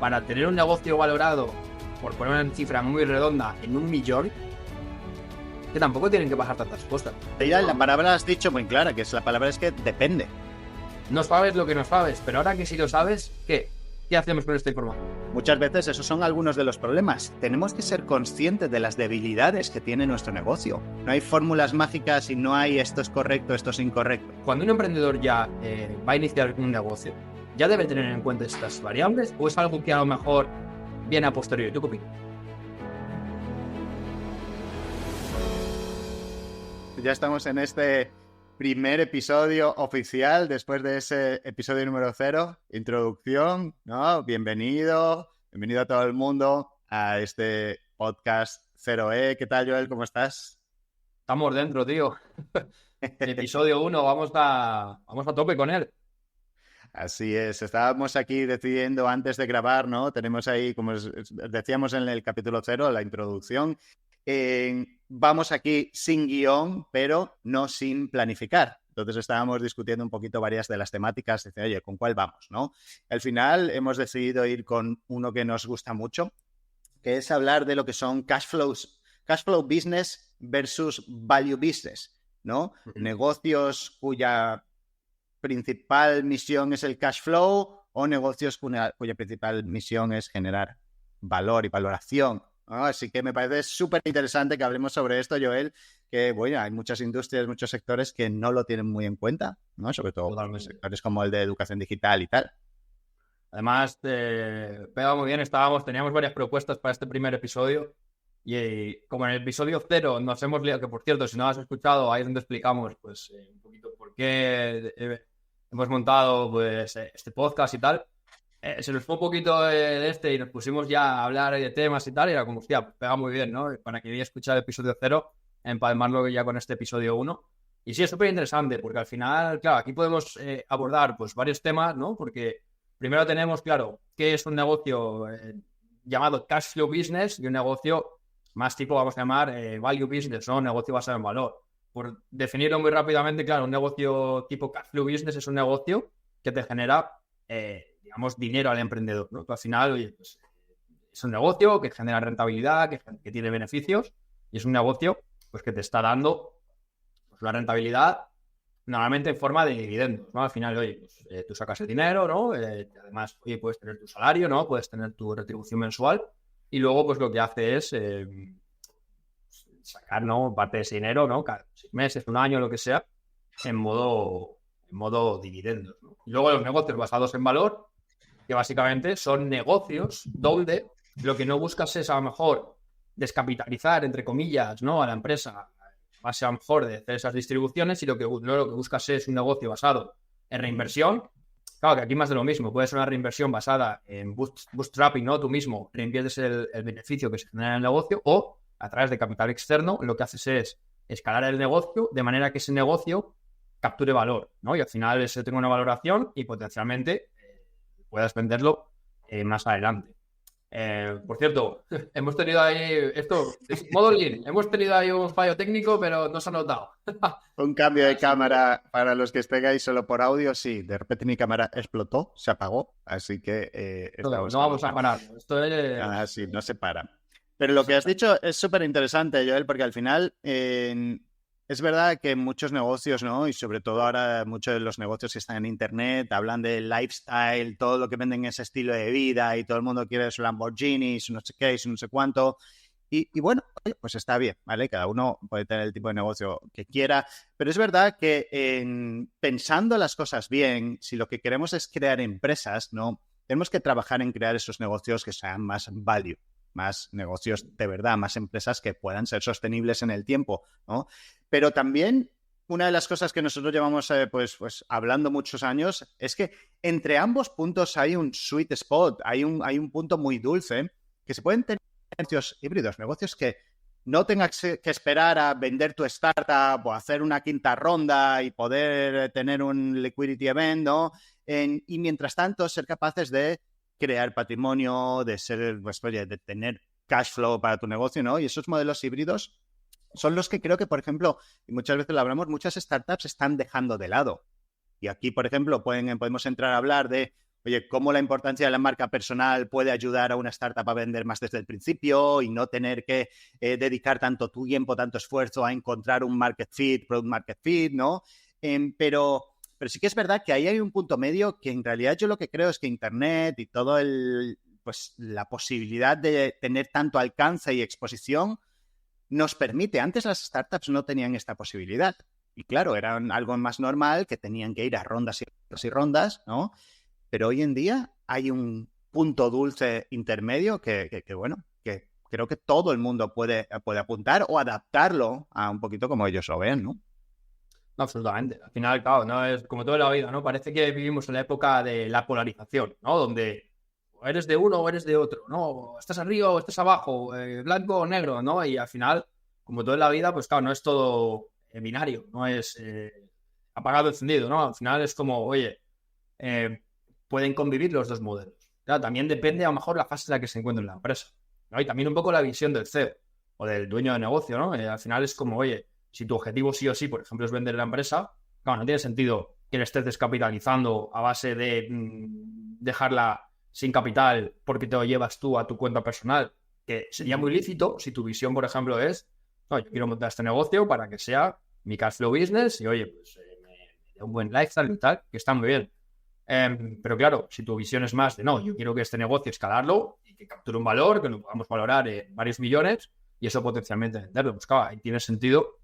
para tener un negocio valorado, por poner una cifra muy redonda, en 1 millón, que tampoco tienen que pasar tantas cosas. Ya la palabra has dicho muy clara, que es la palabra es que depende. No sabes lo que no sabes, pero ahora que sí lo sabes, ¿qué? ¿Qué hacemos con esta información? Muchas veces esos son algunos de los problemas. Tenemos que ser conscientes de las debilidades que tiene nuestro negocio. No hay fórmulas mágicas y no hay esto es correcto, esto es incorrecto. Cuando un emprendedor ya va a iniciar un negocio, ¿ya debe tener en cuenta estas variables o es algo que a lo mejor viene a posteriori? ¿Tú qué opinas? Ya estamos en este primer episodio oficial después de ese episodio número 0, introducción, ¿no? Bienvenido a todo el mundo a este podcast 0E. ¿Qué tal, Joel? ¿Cómo estás? Estamos dentro, tío. El episodio 1, vamos a tope con él. Así es, estábamos aquí decidiendo antes de grabar, ¿no? Tenemos ahí, como decíamos en el capítulo 0, la introducción. Vamos aquí sin guión, pero no sin planificar. Entonces estábamos discutiendo un poquito varias de las temáticas. Dice, oye, ¿con cuál vamos, no? Al final hemos decidido ir con uno que nos gusta mucho, que es hablar de lo que son cash flow business versus value business, ¿no? Negocios cuya principal misión es el cash flow o negocios cuya principal misión es generar valor y valoración, ¿no? Así que me parece súper interesante que hablemos sobre esto, Joel, que bueno, hay muchas industrias, muchos sectores que no lo tienen muy en cuenta, ¿no? Sobre todo sectores como el de educación digital y tal. Además, pega muy bien, teníamos varias propuestas para este primer episodio y como en el episodio 0 nos hemos liado, que por cierto, si no has escuchado, ahí es donde explicamos pues un poquito por qué hemos montado pues este podcast y tal. Se nos fue un poquito de este y nos pusimos ya a hablar de temas y tal, y era como, hostia, pega muy bien, ¿no? Para que haya escuchado el episodio 0, empalmarlo ya con este episodio 1. Y sí, es súper interesante, porque al final, claro, aquí podemos abordar pues varios temas, ¿no? Porque primero tenemos, claro, qué es un negocio llamado cash flow business y un negocio más tipo, vamos a llamar, value business, ¿no? Un negocio basado en valor. Por definirlo muy rápidamente, claro, un negocio tipo cash flow business es un negocio que te genera digamos, dinero al emprendedor, ¿no? Que al final, oye, pues, es un negocio que genera rentabilidad, que tiene beneficios, y es un negocio pues, que te está dando pues, la rentabilidad normalmente en forma de dividendos, ¿no? Al final, oye, pues, tú sacas el dinero, ¿no? Además, oye, puedes tener tu salario, ¿no? Puedes tener tu retribución mensual, y luego, pues, lo que hace es sacar, ¿no? Parte de ese dinero, ¿no? Cada 6 meses, un año, lo que sea, en modo dividendos, ¿no? Y luego los negocios basados en valor, que básicamente son negocios donde lo que no buscas es a lo mejor descapitalizar, entre comillas, ¿no? A la empresa a base a lo mejor de hacer esas distribuciones y lo que buscas es un negocio basado en reinversión. Claro que aquí más de lo mismo, puede ser una reinversión basada en bootstrapping, ¿no? Tú mismo reinviertes el beneficio que se genera en el negocio o a través de capital externo lo que haces es escalar el negocio de manera que ese negocio capture valor, ¿no? Y al final eso tenga una valoración y potencialmente puedas venderlo más adelante. Por cierto, hemos tenido ahí esto, modo lean, hemos tenido ahí un fallo técnico, pero no se ha notado. Un cambio de cámara para los que estéis solo por audio, sí, de repente mi cámara explotó, se apagó, así que No vamos a parar. Esto es... sí, no se para. Pero lo que has dicho es súper interesante, Joel, porque al final es verdad que muchos negocios, ¿no? Y sobre todo ahora muchos de los negocios que están en internet hablan de lifestyle, todo lo que venden es estilo de vida y todo el mundo quiere su Lamborghini, su no sé qué, su no sé cuánto. Y bueno, pues está bien, ¿vale? Cada uno puede tener el tipo de negocio que quiera, pero es verdad que pensando las cosas bien, si lo que queremos es crear empresas, ¿no? Tenemos que trabajar en crear esos negocios que sean más value, más negocios de verdad, más empresas que puedan ser sostenibles en el tiempo, ¿no? Pero también una de las cosas que nosotros llevamos pues hablando muchos años es que entre ambos puntos hay un sweet spot, hay un punto muy dulce que se pueden tener negocios híbridos, negocios que no tengas que esperar a vender tu startup o hacer una quinta ronda y poder tener un liquidity event, ¿no? Y mientras tanto ser capaces de crear patrimonio, de ser, pues, oye, de tener cash flow para tu negocio, ¿no? Y esos modelos híbridos son los que creo que, por ejemplo, y muchas veces lo hablamos, muchas startups están dejando de lado. Y aquí, por ejemplo, podemos entrar a hablar de oye, cómo la importancia de la marca personal puede ayudar a una startup a vender más desde el principio y no tener que dedicar tanto tiempo, tanto esfuerzo a encontrar un market fit, product market fit, ¿no? Pero sí que es verdad que ahí hay un punto medio que en realidad yo lo que creo es que Internet y todo pues la posibilidad de tener tanto alcance y exposición nos permite. Antes las startups no tenían esta posibilidad. Y claro, era algo más normal que tenían que ir a rondas y rondas, ¿no? Pero hoy en día hay un punto dulce intermedio bueno, que creo que todo el mundo puede apuntar o adaptarlo a un poquito como ellos lo ven, ¿no? No, absolutamente. Al final, claro, no es como toda la vida, ¿no? Parece que vivimos en la época de la polarización, ¿no? Donde o eres de uno o eres de otro, ¿no? O estás arriba o estás abajo, blanco o negro, ¿no? Y al final, como toda la vida, pues claro, no es todo binario, no es apagado encendido, ¿no? Al final es como, oye, eh, pueden convivir los dos modelos. Claro, también depende a lo mejor la fase en la que se encuentra en la empresa, ¿no? Y también un poco la visión del CEO o del dueño de negocio, ¿no? Al final es como, oye, si tu objetivo sí o sí, por ejemplo, es vender la empresa, claro, no tiene sentido que le estés descapitalizando a base de dejarla sin capital porque te lo llevas tú a tu cuenta personal, que sería muy lícito si tu visión, por ejemplo, es, no, yo quiero montar este negocio para que sea mi cash flow business y, oye, pues me dé un buen lifestyle y tal, que está muy bien. Pero claro, si tu visión es más de, no, yo quiero que este negocio escalarlo y que capture un valor, que lo podamos valorar en varios millones y eso potencialmente venderlo, pues claro, ahí tiene sentido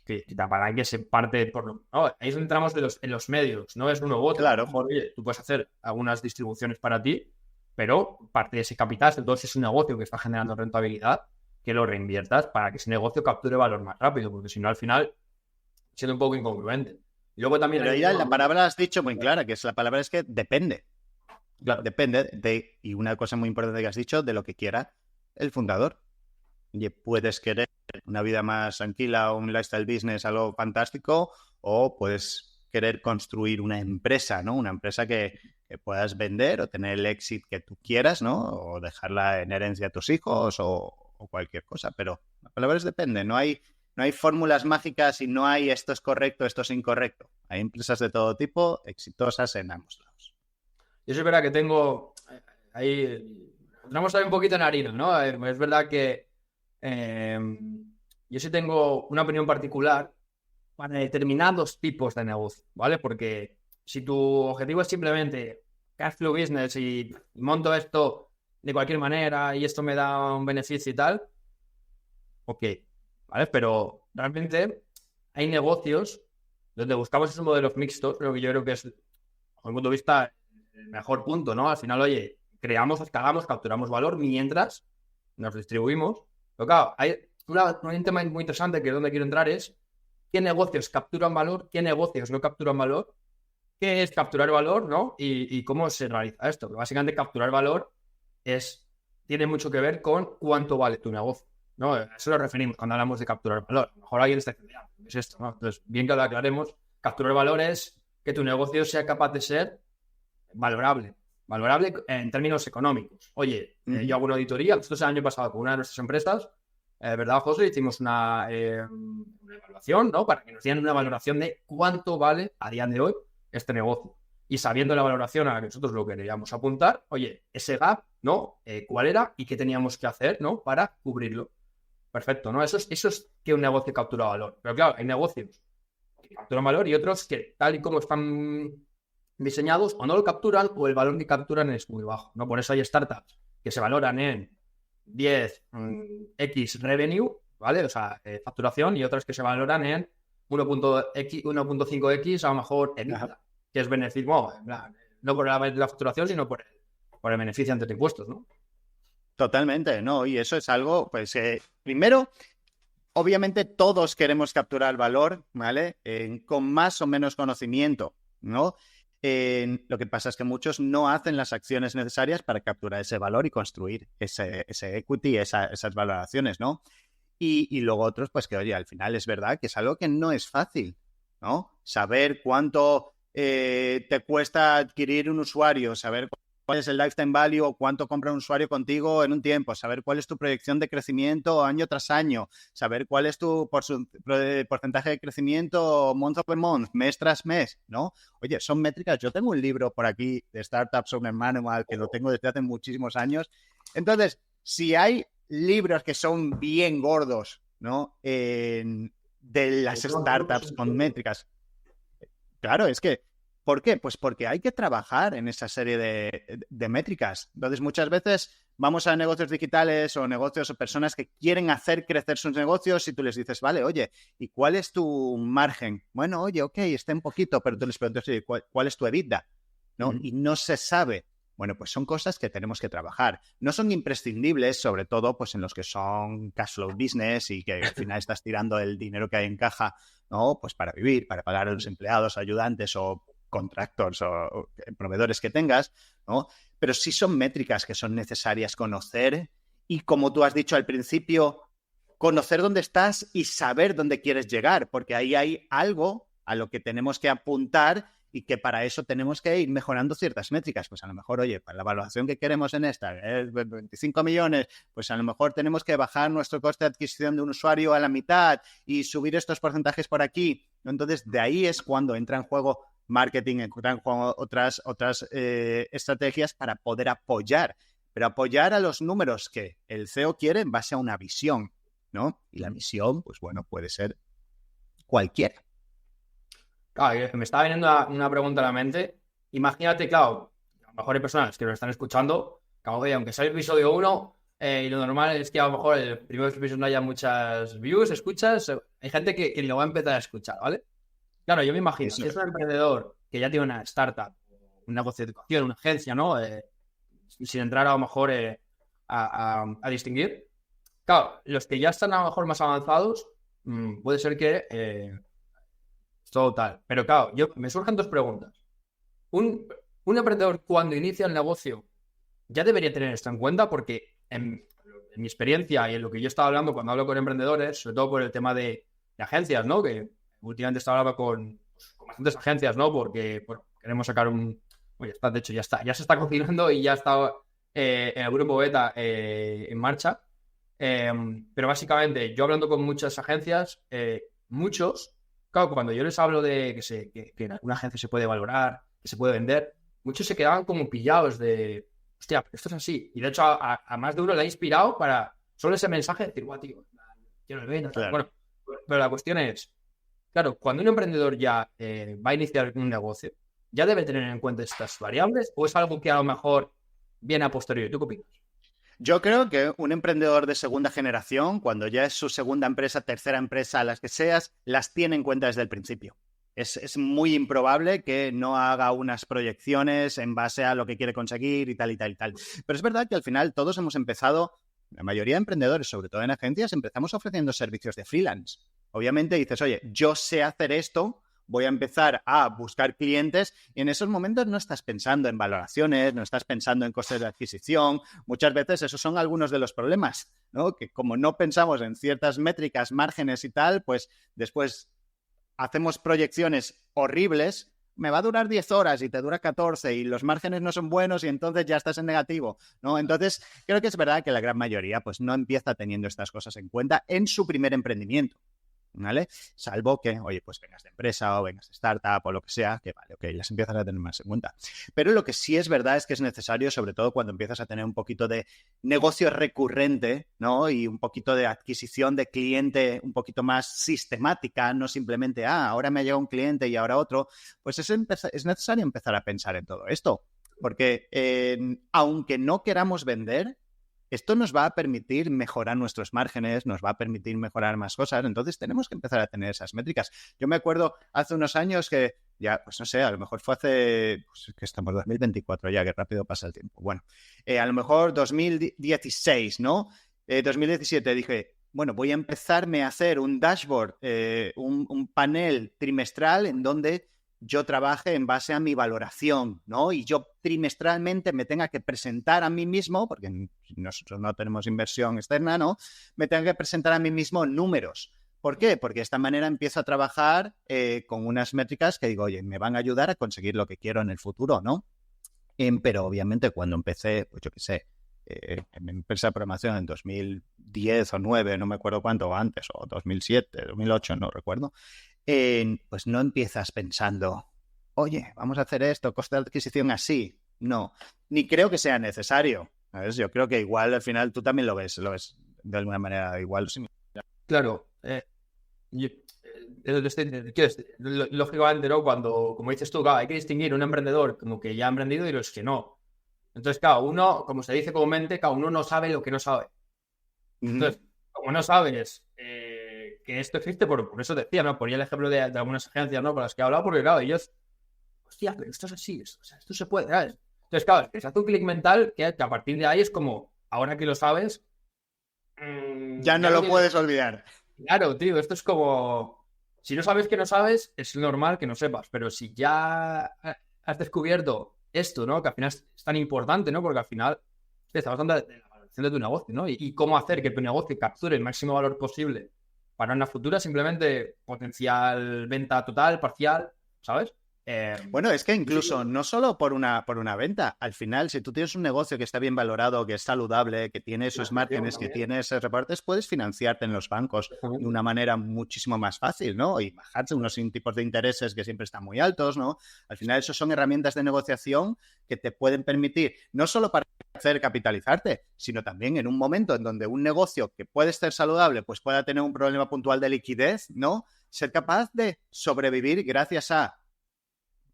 que para que se parte por lo... No, ahí es donde entramos en los medios, no es uno u otro. Claro. Oye, tú puedes hacer algunas distribuciones para ti, pero parte de ese capital, entonces es un negocio que está generando rentabilidad, que lo reinviertas para que ese negocio capture valor más rápido, porque si no, al final, siendo un poco incongruente. Y luego también Pero hay... ya la palabra has dicho muy clara, que es la palabra es que depende. Claro. Depende de, y una cosa muy importante que has dicho, de lo que quiera el fundador. Oye, puedes querer una vida más tranquila, un lifestyle business, algo fantástico, o puedes querer construir una empresa, ¿no? Una empresa que puedas vender o tener el éxito que tú quieras, ¿no? O dejarla en herencia a tus hijos o cualquier cosa. Pero la palabra es depende. No hay fórmulas mágicas y no hay esto es correcto, esto es incorrecto. Hay empresas de todo tipo exitosas en ambos lados. Yo sí es verdad que tengo... Ahí... Entramos ahí un poquito en harina, ¿no? Es verdad que yo sí tengo una opinión particular para determinados tipos de negocio, ¿vale? Porque si tu objetivo es simplemente cash flow business y monto esto de cualquier manera y esto me da un beneficio y tal, ok, ¿vale? Pero realmente hay negocios donde buscamos esos modelos mixtos, pero que yo creo que es, desde mi punto de vista, el mejor punto, ¿no? Al final, oye, creamos, escalamos, capturamos valor mientras nos distribuimos. Pero claro, hay un tema muy interesante que es donde quiero entrar es qué negocios capturan valor, qué negocios no capturan valor, qué es capturar valor, ¿no? Y cómo se realiza esto. Pero básicamente capturar valor tiene mucho que ver con cuánto vale tu negocio, ¿no? A eso nos referimos cuando hablamos de capturar valor. A lo mejor alguien está diciendo, ¿qué es esto? ¿No? Entonces, bien que lo aclaremos, capturar valor es que tu negocio sea capaz de ser valorable en términos económicos. Oye, yo hago una auditoría, nosotros el año pasado con una de nuestras empresas, ¿verdad, José? Hicimos una evaluación, ¿no? Para que nos dieran una valoración de cuánto vale a día de hoy este negocio. Y sabiendo la valoración a la que nosotros lo queríamos apuntar, oye, ese gap, ¿no? ¿Cuál era y qué teníamos que hacer, ¿no? Para cubrirlo. Perfecto, ¿no? Eso es que un negocio captura valor. Pero claro, hay negocios que capturan valor y otros que, tal y como están diseñados, o no lo capturan o el valor que capturan es muy bajo, ¿no? Por eso hay startups que se valoran en 10x revenue, ¿vale? O sea, facturación, y otras que se valoran en 1.5x a lo mejor EBITDA, que es beneficio, bueno, no por la facturación, sino por el beneficio antes de impuestos, ¿no? Totalmente, ¿no? Y eso es algo, pues, primero, obviamente todos queremos capturar valor, ¿vale? Con más o menos conocimiento, ¿no? Lo que pasa es que muchos no hacen las acciones necesarias para capturar ese valor y construir ese equity, esas valoraciones, ¿no? Y luego otros, pues que, oye, al final es verdad que es algo que no es fácil, ¿no? Saber cuánto te cuesta adquirir un usuario, saber cuál es el lifetime value o cuánto compra un usuario contigo en un tiempo, saber cuál es tu proyección de crecimiento año tras año, saber cuál es tu porcentaje de crecimiento month over month, mes tras mes, ¿no? Oye, son métricas. Yo tengo un libro por aquí de Startups Owner Manual que lo tengo desde hace muchísimos años. Entonces, si hay libros que son bien gordos, ¿no? De las startups con métricas, claro, es que ¿por qué? Pues porque hay que trabajar en esa serie de métricas. Entonces, muchas veces vamos a negocios digitales o negocios o personas que quieren hacer crecer sus negocios y tú les dices, vale, oye, ¿y cuál es tu margen? Bueno, oye, ok, está un poquito, pero tú les preguntas, oye, ¿cuál es tu EBITDA? ¿No? Y no se sabe. Bueno, pues son cosas que tenemos que trabajar. No son imprescindibles, sobre todo pues en los que son cash flow business y que al final estás tirando el dinero que hay en caja, ¿no? Pues para vivir, para pagar a los empleados, ayudantes o contractors o proveedores que tengas, ¿no? Pero sí son métricas que son necesarias conocer y, como tú has dicho al principio, conocer dónde estás y saber dónde quieres llegar, porque ahí hay algo a lo que tenemos que apuntar y que para eso tenemos que ir mejorando ciertas métricas. Pues a lo mejor, oye, para la evaluación que queremos en esta es 25 millones, pues a lo mejor tenemos que bajar nuestro coste de adquisición de un usuario a la mitad y subir estos porcentajes por aquí. Entonces, de ahí es cuando entra en juego marketing, entran en juego otras estrategias para poder apoyar, pero apoyar a los números que el CEO quiere en base a una visión, ¿no? Y la misión, pues bueno, puede ser cualquiera. Claro, me estaba viniendo una pregunta a la mente. Imagínate, claro, a lo mejor hay personas que lo están escuchando, que aunque sea el episodio 1, y lo normal es que a lo mejor el primer episodio no haya muchas views, escuchas, hay gente que lo va a empezar a escuchar, ¿vale? Claro, yo me imagino, si es un emprendedor que ya tiene una startup, un negocio de educación, una agencia, ¿no? Sin entrar a lo mejor a distinguir. Claro, los que ya están a lo mejor más avanzados, puede ser que todo tal. Pero claro, me surgen dos preguntas. Un emprendedor cuando inicia el negocio ya debería tener esto en cuenta porque en mi experiencia y en lo que yo estaba hablando cuando hablo con emprendedores, sobre todo por el tema de agencias, ¿no? Que últimamente estaba hablando con bastantes agencias, ¿no? Porque bueno, queremos sacar Oye, de hecho, ya se está cocinando y ya está en el grupo beta en marcha. Pero básicamente, yo hablando con muchas agencias, muchos, claro, cuando yo les hablo de que en alguna agencia se puede valorar, que se puede vender, muchos se quedaban como pillados de, hostia, esto es así. Y de hecho, a más de uno le ha inspirado para solo ese mensaje de decir, guau, tío, quiero el venta. Claro. Bueno, pero la cuestión es, claro, cuando un emprendedor ya va a iniciar un negocio, ¿ya debe tener en cuenta estas variables o es algo que a lo mejor viene a posteriori? ¿Tú qué opinas? Yo creo que un emprendedor de segunda generación, cuando ya es su segunda empresa, tercera empresa, las que seas, las tiene en cuenta desde el principio. Es muy improbable que no haga unas proyecciones en base a lo que quiere conseguir y tal y tal y tal. Pero es verdad que al final todos hemos empezado, la mayoría de emprendedores, sobre todo en agencias, empezamos ofreciendo servicios de freelance. Obviamente dices, oye, yo sé hacer esto, voy a empezar a buscar clientes y en esos momentos no estás pensando en valoraciones, no estás pensando en costes de adquisición. Muchas veces esos son algunos de los problemas, ¿no? Que como no pensamos en ciertas métricas, márgenes y tal, pues después hacemos proyecciones horribles. Me va a durar 10 horas y te dura 14 y los márgenes no son buenos y entonces ya estás en negativo, ¿no? Entonces, creo que es verdad que la gran mayoría pues no empieza teniendo estas cosas en cuenta en su primer emprendimiento. ¿Vale? Salvo que, oye, pues vengas de empresa o vengas de startup o lo que sea, que vale, ok, las empiezas a tener más en cuenta. Pero lo que sí es verdad es que es necesario, sobre todo cuando empiezas a tener un poquito de negocio recurrente, ¿no? Y un poquito de adquisición de cliente un poquito más sistemática, no simplemente, ahora me ha llegado un cliente y ahora otro, pues es necesario empezar a pensar en todo esto. Porque aunque no queramos vender, esto nos va a permitir mejorar nuestros márgenes, nos va a permitir mejorar más cosas, entonces tenemos que empezar a tener esas métricas. Yo me acuerdo hace unos años que ya, pues no sé, a lo mejor fue hace, pues que estamos en 2024 ya, que rápido pasa el tiempo. Bueno, a lo mejor 2016, ¿no? 2017 dije, bueno, voy a empezarme a hacer un dashboard, un panel trimestral en donde yo trabaje en base a mi valoración, ¿no? Y yo trimestralmente me tenga que presentar a mí mismo, porque nosotros no tenemos inversión externa, ¿no? Me tenga que presentar a mí mismo números. ¿Por qué? Porque de esta manera empiezo a trabajar con unas métricas que digo, oye, me van a ayudar a conseguir lo que quiero en el futuro, ¿no? Pero obviamente cuando empecé, pues yo qué sé, en mi empresa de programación en 2010 o 9, no me acuerdo cuánto, o antes, o 2007, 2008, no recuerdo, pues no empiezas pensando, oye, vamos a hacer esto, coste de adquisición así. No, ni creo que sea necesario. ¿Sabes? Yo creo que igual al final tú también lo ves de alguna manera igual. Sí. Claro, lógicamente, ¿no? Cuando, como dices tú, claro, hay que distinguir un emprendedor como que ya ha emprendido y los que no. Entonces, cada uno, como se dice comúnmente, cada uno no sabe lo que no sabe. Entonces, como no sabes que esto existe, por eso decía, ¿no? Ponía el ejemplo de algunas agencias, ¿no? Con las que he hablado, porque claro, ellos, hostia, pero esto es así, o sea, esto se puede, ¿sabes? Entonces, claro, es que se hace un clic mental que a partir de ahí es como, ahora que lo sabes, ya no lo puedes olvidar. Claro, tío, esto es como, si no sabes que no sabes, es normal que no sepas, pero si ya has descubierto esto, ¿no? Que al final es tan importante, ¿no? Porque al final estamos hablando de la valoración de tu negocio, ¿no? Y cómo hacer que tu negocio capture el máximo valor posible para una futura simplemente potencial venta total, parcial, ¿sabes? Bueno, es que incluso no solo por una venta, al final, si tú tienes un negocio que está bien valorado, que es saludable, que tiene esos márgenes, que tiene esos reportes, puedes financiarte en los bancos de una manera muchísimo más fácil, ¿no? Y bajarse unos tipos de intereses que siempre están muy altos, ¿no? Al final, esos son herramientas de negociación que te pueden permitir, no solo para hacer capitalizarte, sino también en un momento en donde un negocio que puede ser saludable, pues pueda tener un problema puntual de liquidez, ¿no? Ser capaz de sobrevivir gracias a,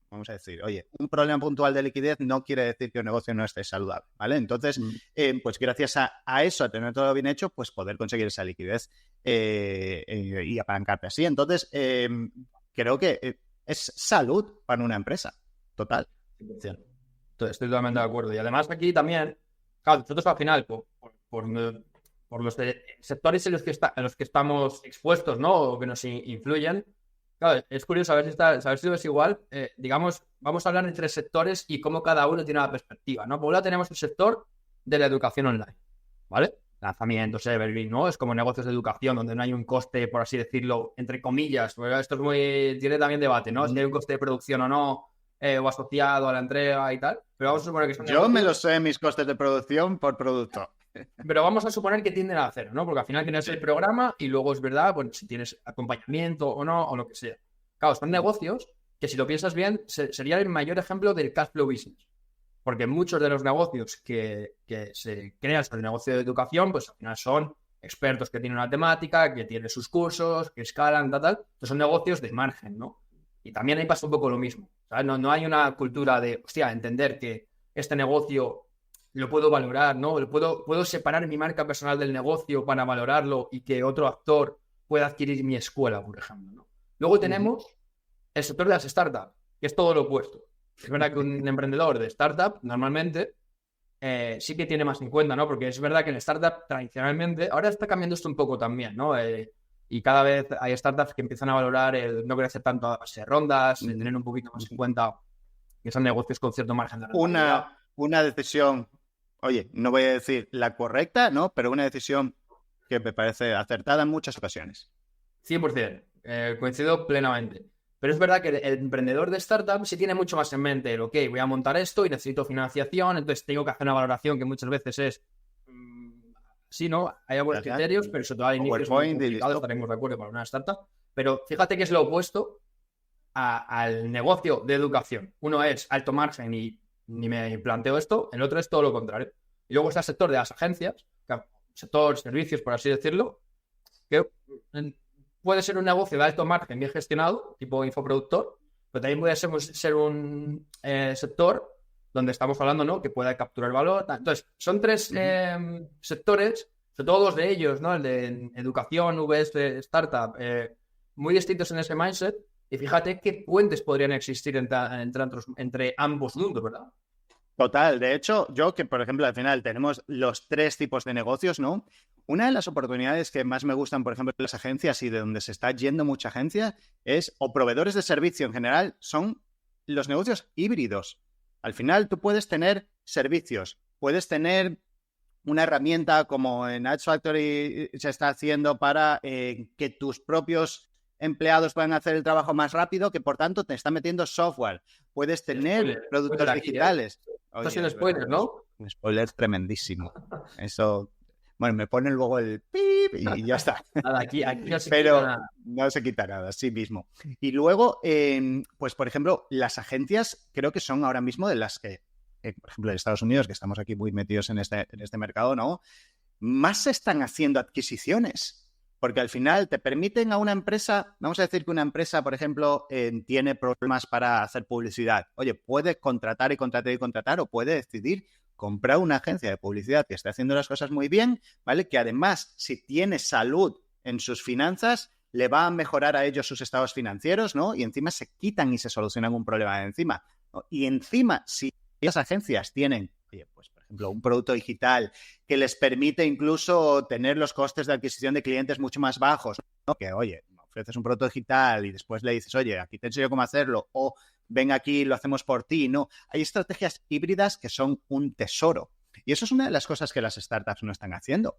vamos a decir, oye, un problema puntual de liquidez no quiere decir que un negocio no esté saludable, ¿vale? Entonces, pues gracias a eso, a tener todo bien hecho, pues poder conseguir esa liquidez y apalancarte así. Entonces, creo que es salud para una empresa, total. 100%. Entonces, estoy totalmente de acuerdo. Y además aquí también, claro, nosotros al final, por los sectores en los que estamos expuestos, ¿no? O que nos influyen, claro, es curioso saber si lo es igual. Digamos, vamos a hablar de 3 sectores y cómo cada uno tiene una perspectiva, ¿no? Por un lado tenemos el sector de la educación online, ¿vale? Lanzamientos, Evergreen, ¿no? Es como negocios de educación donde no hay un coste, por así decirlo, entre comillas. Porque esto tiene también debate, ¿no? Si hay un coste de producción o no, o asociado a la entrega y tal. Pero vamos a suponer que son Yo me lo sé, mis costes de producción por producto. Pero vamos a suponer que tienden a hacerlo, ¿no? Porque al final tienes el programa y luego es verdad, bueno, si tienes acompañamiento o no, o lo que sea. Claro, son negocios que si lo piensas bien, sería el mayor ejemplo del cash flow business. Porque muchos de los negocios que se crean sobre el negocio de educación, pues al final son expertos que tienen una temática, que tienen sus cursos, que escalan, tal. Entonces son negocios de margen, ¿no? Y también ahí pasa un poco lo mismo. ¿Sabes? No hay una cultura de, hostia, entender que este negocio lo puedo valorar, ¿no? Puedo separar mi marca personal del negocio para valorarlo y que otro actor pueda adquirir mi escuela, por ejemplo, ¿no? Luego tenemos el sector de las startups, que es todo lo opuesto. Es verdad que un emprendedor de startup normalmente sí que tiene más en cuenta, ¿no? Porque es verdad que en startup tradicionalmente, ahora está cambiando esto un poco también, ¿no? Y cada vez hay startups que empiezan a valorar el no crecer tanto a base de rondas, el tener un poquito más en cuenta que son negocios con cierto margen de rentabilidad. Una decisión, oye, no voy a decir la correcta, ¿no? Pero una decisión que me parece acertada en muchas ocasiones. 100%, coincido plenamente. Pero es verdad que el emprendedor de startup sí tiene mucho más en mente el, ok, voy a montar esto y necesito financiación, entonces tengo que hacer una valoración que muchas veces es, sí, ¿no? Hay algunos criterios, pero sobre todo al inicio es muy complicado, estaremos de acuerdo para una startup. Pero fíjate que es lo opuesto al negocio de educación. Uno es alto margen y ni me planteo esto, el otro es todo lo contrario. Y luego está el sector de las agencias, sector servicios, por así decirlo, que puede ser un negocio de alto margen bien gestionado, tipo infoproductor, pero también puede ser un sector donde estamos hablando, ¿no? Que pueda capturar valor. Entonces, son 3 sectores, sobre todo 2 de ellos, ¿no? El de educación, VS, startup, muy distintos en ese mindset. Y fíjate qué puentes podrían existir entre ambos mundos, ¿verdad? Total. De hecho, yo que, por ejemplo, al final tenemos los 3 tipos de negocios, ¿no? Una de las oportunidades que más me gustan, por ejemplo, de las agencias y de donde se está yendo mucha agencia es, o proveedores de servicio en general, son los negocios híbridos. Al final tú puedes tener servicios, puedes tener una herramienta como en Ads Factory se está haciendo para que tus propios empleados puedan hacer el trabajo más rápido, que por tanto te está metiendo software. Puedes tener productos digitales. Esto ha sido spoiler, ¿no? Un spoiler tremendísimo. Eso, bueno, me ponen luego el pip y ya está. Nada, aquí no se Pero quita nada. no se quita nada, sí mismo. Y luego, pues por ejemplo, las agencias creo que son ahora mismo de las que, por ejemplo, en Estados Unidos, que estamos aquí muy metidos en este mercado, ¿no? Más se están haciendo adquisiciones. Porque al final te permiten a una empresa, vamos a decir que una empresa, por ejemplo, tiene problemas para hacer publicidad. Oye, puede contratar y contratar y contratar, o puede decidir comprar una agencia de publicidad que esté haciendo las cosas muy bien, ¿vale? Que además, si tiene salud en sus finanzas, le va a mejorar a ellos sus estados financieros, ¿no? Y encima se quitan y se solucionan un problema de encima, ¿no? Y encima, si las agencias tienen, oye, pues por ejemplo, un producto digital que les permite incluso tener los costes de adquisición de clientes mucho más bajos, ¿no? Que, oye, ofreces un producto digital y después le dices, oye, aquí te enseño cómo hacerlo, o ven aquí, lo hacemos por ti, ¿no? Hay estrategias híbridas que son un tesoro. Y eso es una de las cosas que las startups no están haciendo.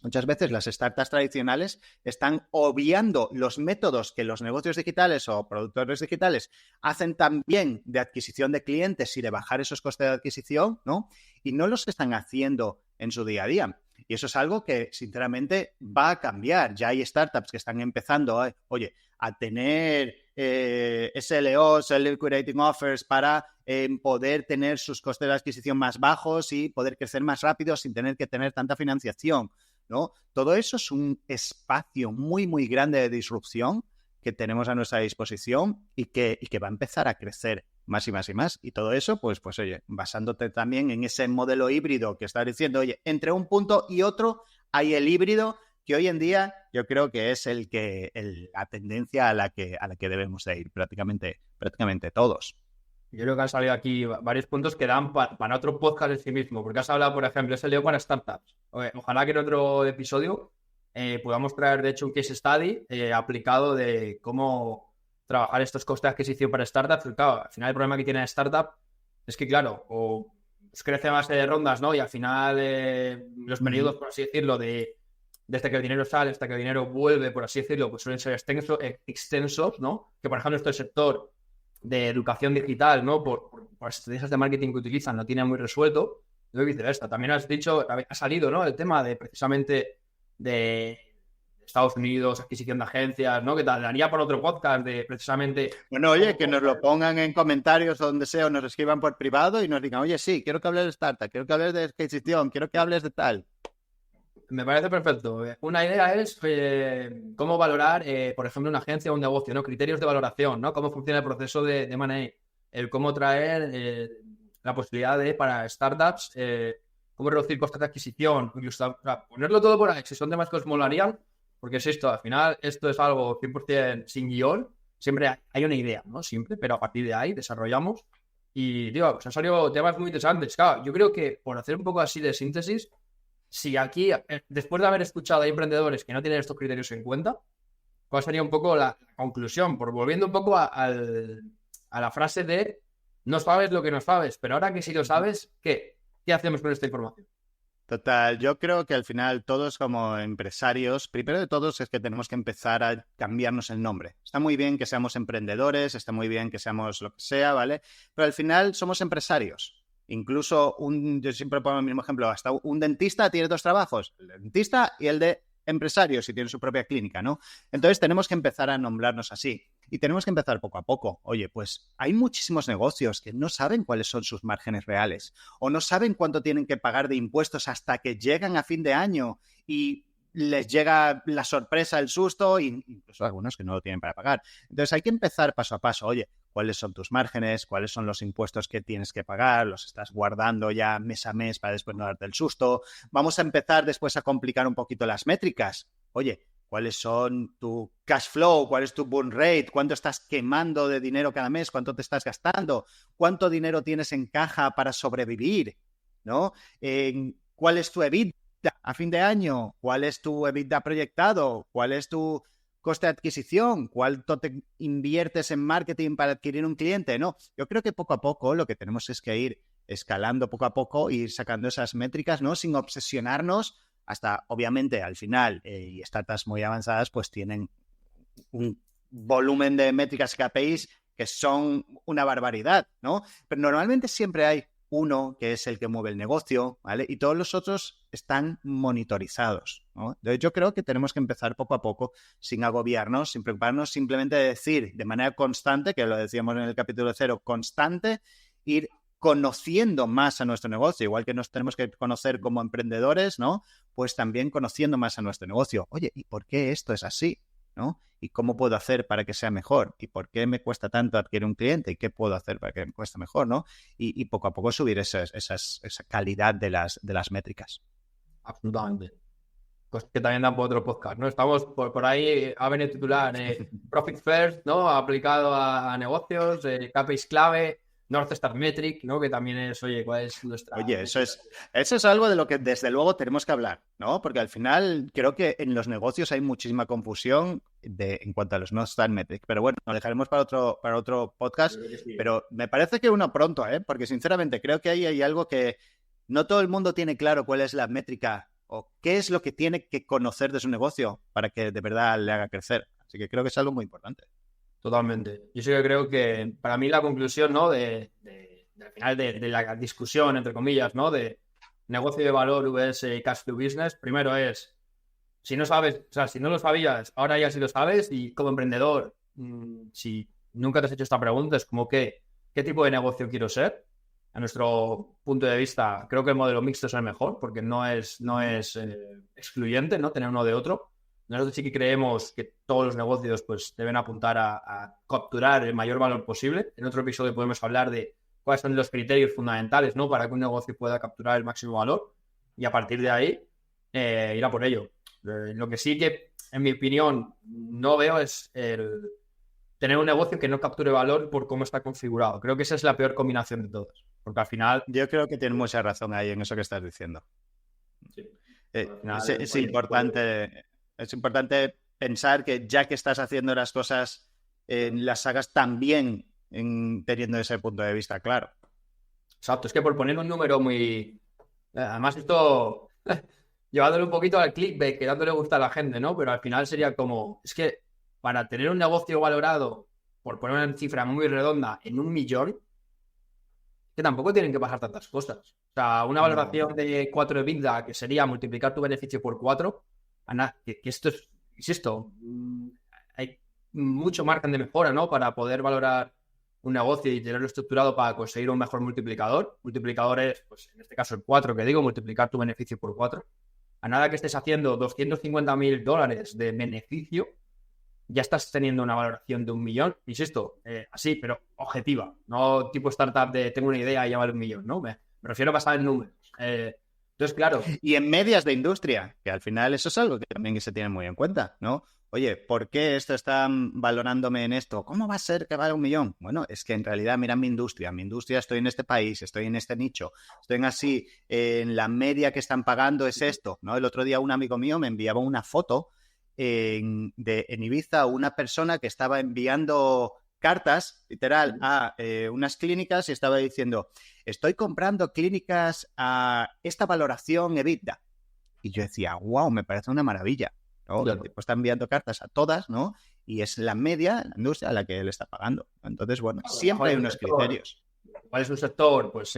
Muchas veces las startups tradicionales están obviando los métodos que los negocios digitales o productores digitales hacen también de adquisición de clientes y de bajar esos costes de adquisición, ¿no? Y no los están haciendo en su día a día. Y eso es algo que, sinceramente, va a cambiar. Ya hay startups que están empezando, oye, a tener SLOs, Liquidating Offers, para poder tener sus costes de adquisición más bajos y poder crecer más rápido sin tener que tener tanta financiación, ¿no? Todo eso es un espacio muy, muy grande de disrupción que tenemos a nuestra disposición y que va a empezar a crecer más y más y más. Y todo eso, pues oye, basándote también en ese modelo híbrido que estás diciendo, oye, entre un punto y otro hay el híbrido, que hoy en día yo creo que es la tendencia a la que debemos de ir prácticamente todos. Yo creo que han salido aquí varios puntos que dan para otro podcast en sí mismo, porque has hablado, por ejemplo, ese Leo para startups. Ojalá que en otro episodio podamos traer, de hecho, un case study aplicado de cómo trabajar estos costes de adquisición para startups. Porque, claro, al final el problema que tiene la startup es que, claro, o pues crece más de rondas, ¿no? Y al final los periodos, por así decirlo, desde que el dinero sale hasta que el dinero vuelve, por así decirlo, pues suelen ser extensos, ¿no? Que, por ejemplo, este sector de educación digital, ¿no? Por las estrategias de marketing que utilizan, lo tiene muy resuelto, y viceversa. También has dicho, ha salido, ¿no? El tema de precisamente de Estados Unidos, adquisición de agencias, ¿no? Que daría por otro podcast de precisamente... Bueno, oye, que nos lo pongan en comentarios o donde sea, o nos escriban por privado y nos digan, oye, sí, quiero que hables de startup, quiero que hables de adquisición, quiero que hables de tal. Me parece perfecto. Una idea es cómo valorar, por ejemplo, una agencia o un negocio, ¿no? Criterios de valoración, ¿no? Cómo funciona el proceso de M&A, el cómo traer la posibilidad de, para startups, cómo reducir costes de adquisición, incluso, o sea, ponerlo todo por ahí, si son temas que os molarían, porque es esto, al final, esto es algo 100% sin guión, siempre hay una idea, ¿no? Siempre, pero a partir de ahí desarrollamos y, digo, pues han salido temas muy interesantes. Claro, yo creo que por hacer un poco así de síntesis, si aquí, después de haber escuchado a emprendedores que no tienen estos criterios en cuenta, ¿cuál sería un poco la conclusión? Por volviendo un poco a la frase de no sabes lo que no sabes, pero ahora que sí lo sabes, ¿qué? ¿Qué hacemos con esta información? Total, yo creo que al final todos como empresarios, primero de todos es que tenemos que empezar a cambiarnos el nombre. Está muy bien que seamos emprendedores, está muy bien que seamos lo que sea, ¿vale? Pero al final somos empresarios. Incluso yo siempre pongo el mismo ejemplo, hasta un dentista tiene dos trabajos, el dentista y el de empresario, si tiene su propia clínica, ¿no? Entonces tenemos que empezar a nombrarnos así y tenemos que empezar poco a poco. Oye, pues hay muchísimos negocios que no saben cuáles son sus márgenes reales o no saben cuánto tienen que pagar de impuestos hasta que llegan a fin de año y les llega la sorpresa, el susto, e incluso algunos que no lo tienen para pagar. Entonces hay que empezar paso a paso. Oye, ¿cuáles son tus márgenes? ¿Cuáles son los impuestos que tienes que pagar? ¿Los estás guardando ya mes a mes para después no darte el susto? Vamos a empezar después a complicar un poquito las métricas. Oye, ¿cuáles son tu cash flow? ¿Cuál es tu burn rate? ¿Cuánto estás quemando de dinero cada mes? ¿Cuánto te estás gastando? ¿Cuánto dinero tienes en caja para sobrevivir? ¿No? ¿Cuál es tu EBITDA a fin de año? ¿Cuál es tu EBITDA proyectado? ¿Cuál es tu coste de adquisición? ¿Cuánto te inviertes en marketing para adquirir un cliente? No, yo creo que poco a poco lo que tenemos es que ir escalando poco a poco e ir sacando esas métricas, ¿no? Sin obsesionarnos hasta, obviamente, al final, y startups muy avanzadas, pues tienen un volumen de métricas KPIs que son una barbaridad, ¿no? Pero normalmente siempre hay uno que es el que mueve el negocio, ¿vale? Y todos los otros están monitorizados, ¿no? Entonces yo creo que tenemos que empezar poco a poco, sin agobiarnos, sin preocuparnos, simplemente de decir de manera constante, que lo decíamos en el capítulo 0, constante, ir conociendo más a nuestro negocio, igual que nos tenemos que conocer como emprendedores, ¿no? Pues también conociendo más a nuestro negocio. Oye, ¿y por qué esto es así? ¿No? ¿Y cómo puedo hacer para que sea mejor? ¿Y por qué me cuesta tanto adquirir un cliente? ¿Y qué puedo hacer para que me cueste mejor? ¿No? Y poco a poco subir esa calidad de las métricas. Absolutamente. Pues que también dan por otro podcast, ¿no? Estamos por ahí, ha venido titular Profit First, ¿no? Aplicado a negocios, KPIs clave, North Star Metric, ¿no? Que también es, oye, ¿cuál es nuestra... Oye, eso es algo de lo que desde luego tenemos que hablar, ¿no? Porque al final creo que en los negocios hay muchísima confusión en cuanto a los North Star Metrics. Pero bueno, lo dejaremos para otro podcast. Sí. Pero me parece que uno pronto, ¿eh? Porque sinceramente creo que ahí hay algo que no todo el mundo tiene claro cuál es la métrica o qué es lo que tiene que conocer de su negocio para que de verdad le haga crecer. Así que creo que es algo muy importante. Totalmente. Yo sí que creo que para mí la conclusión, ¿no? Al final de la discusión, entre comillas, ¿no? De negocio de valor vs cash flow business, primero es, si no sabes, o sea, si no lo sabías, ahora ya sí lo sabes, y como emprendedor, si nunca te has hecho esta pregunta, es como que, ¿qué tipo de negocio quiero ser? A nuestro punto de vista, creo que el modelo mixto es el mejor, porque no es excluyente, ¿no? Tener uno de otro. Nosotros sí que creemos que todos los negocios pues, deben apuntar a capturar el mayor valor posible. En otro episodio podemos hablar de cuáles son los criterios fundamentales, ¿no? Para que un negocio pueda capturar el máximo valor y a partir de ahí ir a por ello. Lo que sí que, en mi opinión, no veo es tener un negocio que no capture valor por cómo está configurado. Creo que esa es la peor combinación de todas. Porque al final... Yo creo que tienes mucha razón ahí en eso que estás diciendo. Sí. Es importante... Es importante pensar que ya que estás haciendo las cosas, las hagas también teniendo ese punto de vista claro. Exacto, es que por poner un número muy... Además esto, llevándole un poquito al clickbait, que tanto le gusta a la gente, ¿no? Pero al final sería como... Es que para tener un negocio valorado, por poner una cifra muy redonda, en 1 millón, que tampoco tienen que pasar tantas cosas. O sea, una valoración de 4 EBITDA, que sería multiplicar tu beneficio por 4... que esto es, insisto, hay mucho margen de mejora, ¿no? Para poder valorar un negocio y tenerlo estructurado para conseguir un mejor multiplicador. Multiplicador es, pues en este caso el 4 que digo, multiplicar tu beneficio por 4. A nada que estés haciendo $250.000 de beneficio, ya estás teniendo una valoración de 1 millón. Insisto, así, pero objetiva. No tipo startup de tengo una idea y ya vale 1 millón, ¿no? Me refiero a basar en números. Entonces, claro. Y en medias de industria, que al final eso es algo que también se tiene muy en cuenta, ¿no? Oye, ¿por qué esto están valorándome en esto? ¿Cómo va a ser que vale 1 millón? Bueno, es que en realidad mira mi industria estoy en este país, estoy en este nicho, estoy así, en la media que están pagando es esto, ¿no? El otro día un amigo mío me enviaba una foto en Ibiza, una persona que estaba enviando cartas, literal, a unas clínicas y estaba diciendo, estoy comprando clínicas a esta valoración EBITDA. Y yo decía, wow, me parece una maravilla, ¿no? Claro. El tipo está enviando cartas a todas, ¿no? Y es la media, la industria a la que él está pagando. Entonces, bueno, siempre hay unos criterios. ¿Cuál es un sector? Pues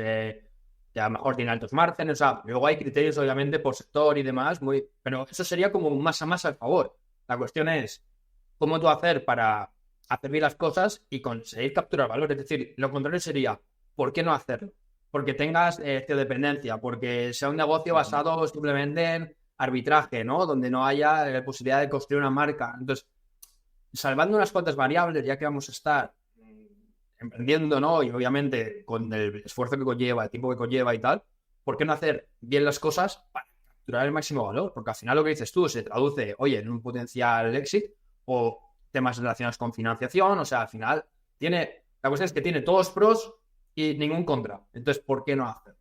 que a lo mejor tiene altos márgenes, o sea, luego hay criterios obviamente por sector y demás, pero eso sería como más a más al favor. La cuestión es, ¿cómo tú hacer para hacer bien las cosas y conseguir capturar valor? Es decir, lo contrario sería, ¿por qué no hacerlo? Porque tengas dependencia, porque sea un negocio basado simplemente en arbitraje, ¿no? Donde no haya la posibilidad de construir una marca. Entonces, salvando unas cuantas variables, ya que vamos a estar emprendiendo, ¿no? Y obviamente con el esfuerzo que conlleva, el tiempo que conlleva y tal, ¿por qué no hacer bien las cosas para capturar el máximo valor? Porque al final lo que dices tú se traduce, oye, en un potencial éxito o temas relacionados con financiación, o sea, al final la cuestión es que tiene todos pros y ningún contra. Entonces, ¿por qué no hacer?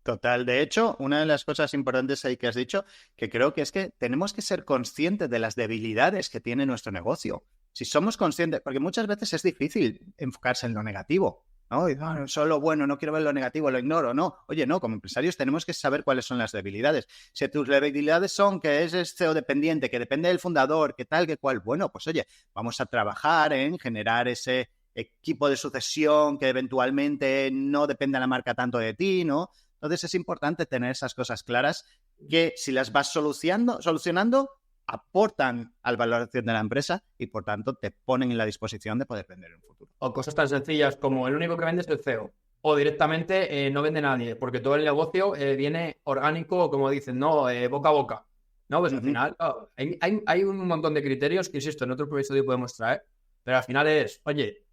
Total. De hecho, una de las cosas importantes ahí que has dicho, que creo que es que tenemos que ser conscientes de las debilidades que tiene nuestro negocio. Si somos conscientes, porque muchas veces es difícil enfocarse en lo negativo, ¿no? Y, solo lo bueno, no quiero ver lo negativo, lo ignoro, no. Oye, no, como empresarios tenemos que saber cuáles son las debilidades. Si tus debilidades son que es CEO dependiente, que depende del fundador, que tal, que cual, bueno, pues oye, vamos a trabajar en generar ese equipo de sucesión que eventualmente no depende de la marca tanto de ti, ¿no? Entonces es importante tener esas cosas claras que si las vas solucionando, aportan al valoración de la empresa y por tanto te ponen en la disposición de poder vender en un futuro. O cosas tan sencillas como el único que vende es el CEO. O directamente no vende nadie, porque todo el negocio viene orgánico, como dicen, ¿no? Boca a boca. No, pues al final hay un montón de criterios que, insisto, en otro episodio podemos traer, pero al final es, oye,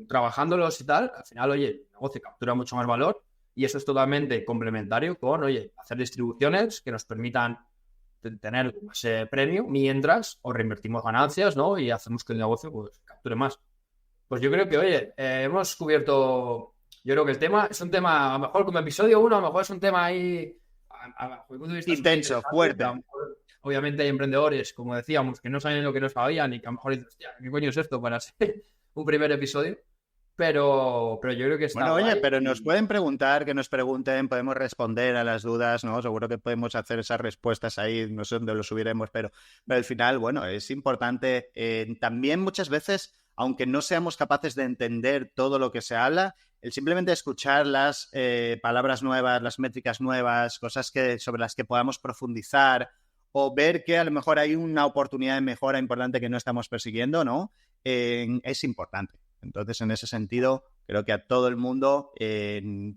trabajándolos y tal, al final, oye, el negocio captura mucho más valor y eso es totalmente complementario con, oye, hacer distribuciones que nos permitan tener ese premio mientras o reinvertimos ganancias, ¿no? Y hacemos que el negocio pues capture más. Pues yo creo que, oye, hemos cubierto, yo creo que el tema es un tema, a lo mejor como episodio 1, a lo mejor es un tema ahí, bajo mi punto de vista, intenso, fuerte. Obviamente hay emprendedores, como decíamos, que no saben lo que no sabían y que a lo mejor dicen, hostia, ¿qué coño es esto para ser un primer episodio? Pero yo creo que está bueno, oye, guay. pero nos pueden preguntar, que nos pregunten, podemos responder a las dudas, ¿no? Seguro que podemos hacer esas respuestas ahí, no sé dónde lo subiremos, pero al final, bueno, es importante. También muchas veces, aunque no seamos capaces de entender todo lo que se habla, el simplemente escuchar las palabras nuevas, las métricas nuevas, cosas sobre las que podamos profundizar o ver que a lo mejor hay una oportunidad de mejora importante que no estamos persiguiendo, ¿no? Es importante. Entonces, en ese sentido, creo que a todo el mundo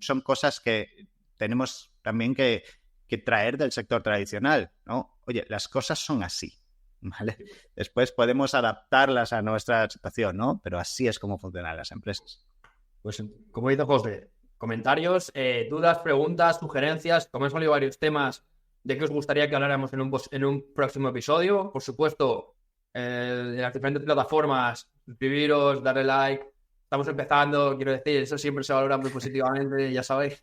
son cosas que tenemos también que traer del sector tradicional, ¿no? Oye, las cosas son así, ¿vale? Después podemos adaptarlas a nuestra situación, ¿no? Pero así es como funcionan las empresas. Pues, como dice José, comentarios, dudas, preguntas, sugerencias, como han salido varios temas de qué os gustaría que habláramos en un próximo episodio. Por supuesto, de las diferentes plataformas, suscribiros, darle like. Estamos empezando, quiero decir, eso siempre se valora muy positivamente, ya sabéis.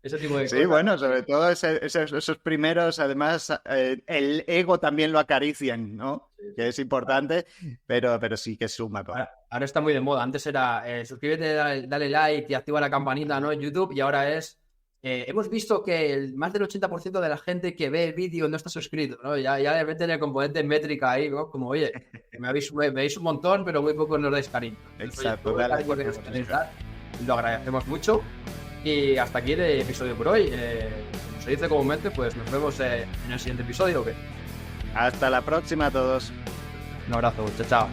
Ese tipo de cosas. Sí, bueno, sobre todo esos primeros, además, el ego también lo acarician, ¿no? Sí. Que es importante, pero sí que suma todo. Ahora está muy de moda. Antes era suscríbete, dale like y activa la campanita, ¿no? En YouTube, y ahora es hemos visto que más del 80% de la gente que ve el vídeo no está suscrito, ¿no? Ya le meten el componente métrica ahí, ¿no? Como, oye, me veis un montón, pero muy poco nos dais cariño. Exacto. Oye, lo agradecemos mucho. Y hasta aquí el episodio por hoy. Como se dice comúnmente, pues nos vemos en el siguiente episodio, ¿o qué? Hasta la próxima a todos. Un abrazo, chao.